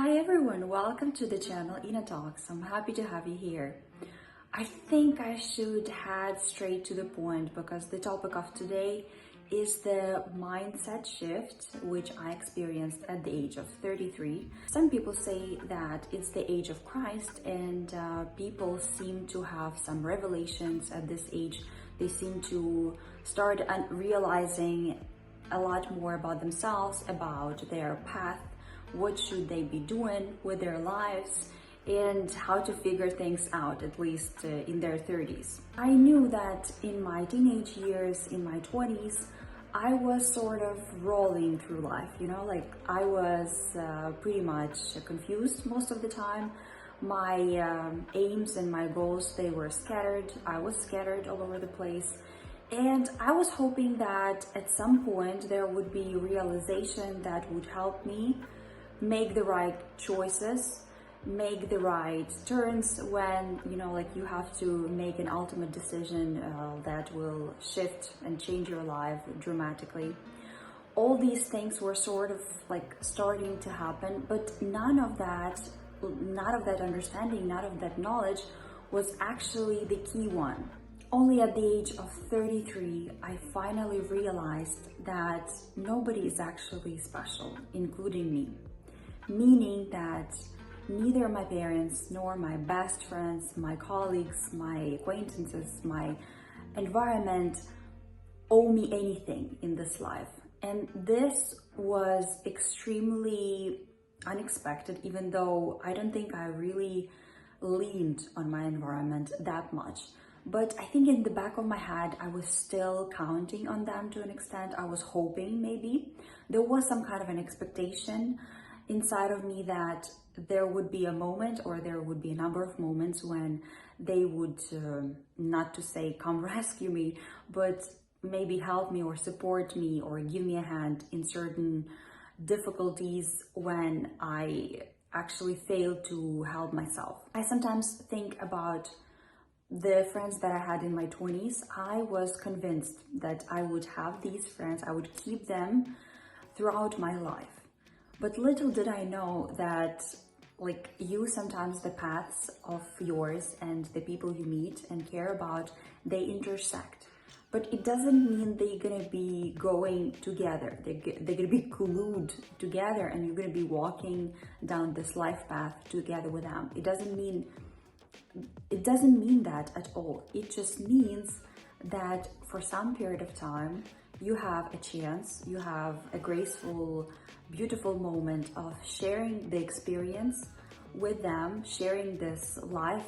Hi everyone, welcome to the channel Ina Talks. I'm happy to have you here. I think I should head straight to the point because the topic of today is the mindset shift which I experienced at the age of 33. Some people say that it's the age of Christ, and people seem to have some revelations at this age. They seem to start realizing a lot more about themselves, about their path, what should they be doing with their lives, and how to figure things out, at least in their 30s. I knew that in my teenage years, in my 20s, I was sort of rolling through life, like I was pretty much confused most of the time. My aims and my goals, they were scattered. I was scattered all over the place. And I was hoping that at some point there would be realization that would help me make the right choices, make the right turns when, you have to make an ultimate decision that will shift and change your life dramatically. All these things were sort of like starting to happen, but none of that understanding, none of that knowledge was actually the key one. Only at the age of 33, I finally realized that nobody is actually special, including me. Meaning that neither my parents nor my best friends, my colleagues, my acquaintances, my environment owe me anything in this life. And this was extremely unexpected, even though I don't think I really leaned on my environment that much. But I think in the back of my head, I was still counting on them to an extent. I was hoping maybe there was some kind of an expectation inside of me that there would be a moment, or there would be a number of moments when they would, not to say come rescue me, but maybe help me or support me or give me a hand in certain difficulties when I actually failed to help myself. I sometimes think about the friends that I had in my 20s. I was convinced that I would have these friends, I would keep them throughout my life. But little did I know that, sometimes the paths of yours and the people you meet and care about, they intersect. But it doesn't mean they're gonna be going together. They're gonna be glued together, and you're gonna be walking down this life path together with them. It doesn't mean that at all. It just means that for some period of time, you have a chance, you have a graceful, beautiful moment of sharing the experience with them, sharing this life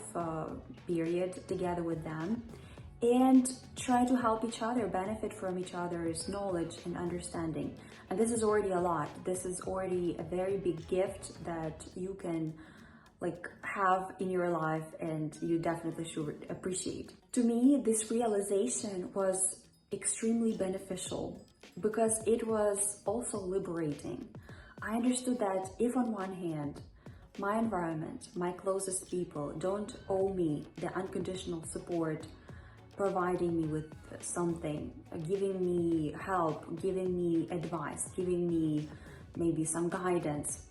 period together with them, and try to help each other, benefit from each other's knowledge and understanding. And this is already a lot. This is already a very big gift that you can have in your life, and you definitely should appreciate. To me, this realization was extremely beneficial because it was also liberating. I understood that if on one hand, my environment, my closest people don't owe me the unconditional support, providing me with something, giving me help, giving me advice, giving me maybe some guidance.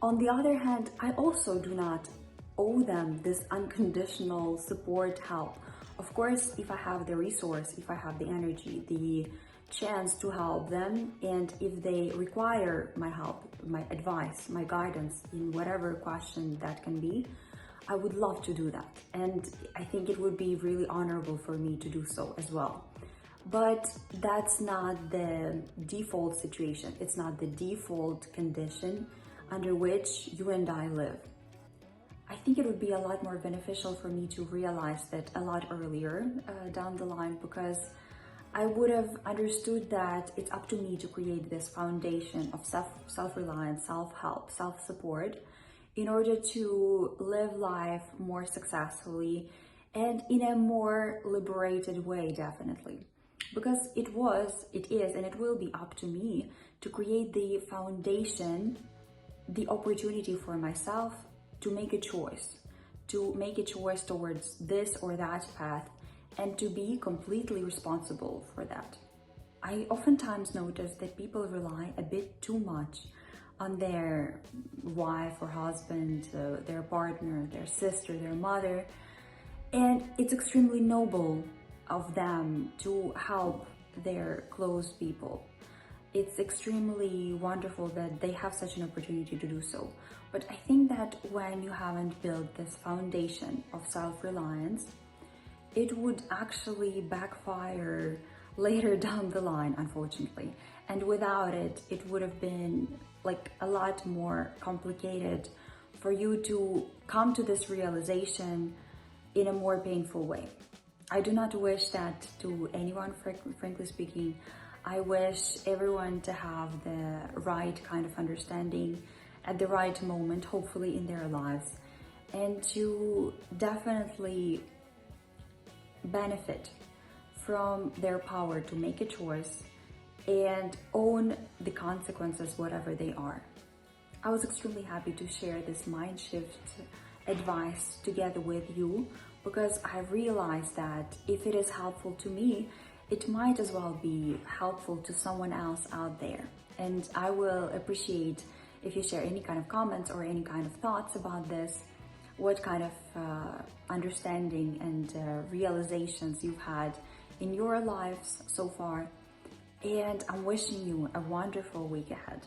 On the other hand, I also do not owe them this unconditional support, help. Of course, if I have the resource, if I have the energy, the chance to help them, and if they require my help, my advice, my guidance in whatever question that can be, I would love to do that. And I think it would be really honorable for me to do so as well. But that's not the default situation. It's not the default condition under which you and I live. I think it would be a lot more beneficial for me to realize that a lot earlier down the line, because I would have understood that it's up to me to create this foundation of self-reliance, self-help, self-support in order to live life more successfully and in a more liberated way, definitely. Because it is, and it will be up to me to create the foundation, the opportunity for myself to make a choice towards this or that path, and to be completely responsible for that. I oftentimes notice that people rely a bit too much on their wife or husband, their partner, their sister, their mother. And it's extremely noble of them to help their close people. It's extremely wonderful that they have such an opportunity to do so. But I think that when you haven't built this foundation of self-reliance, it would actually backfire later down the line, unfortunately. And without it, it would have been like a lot more complicated for you to come to this realization in a more painful way. I do not wish that to anyone, frankly speaking. I wish everyone to have the right kind of understanding at the right moment, hopefully in their lives, and to definitely benefit from their power to make a choice and own the consequences, whatever they are. I was extremely happy to share this mind shift advice together with you, because I realized that if it is helpful to me, it might as well be helpful to someone else out there. And I will appreciate if you share any kind of comments or any kind of thoughts about this, what kind of understanding and realizations you've had in your lives so far. And I'm wishing you a wonderful week ahead.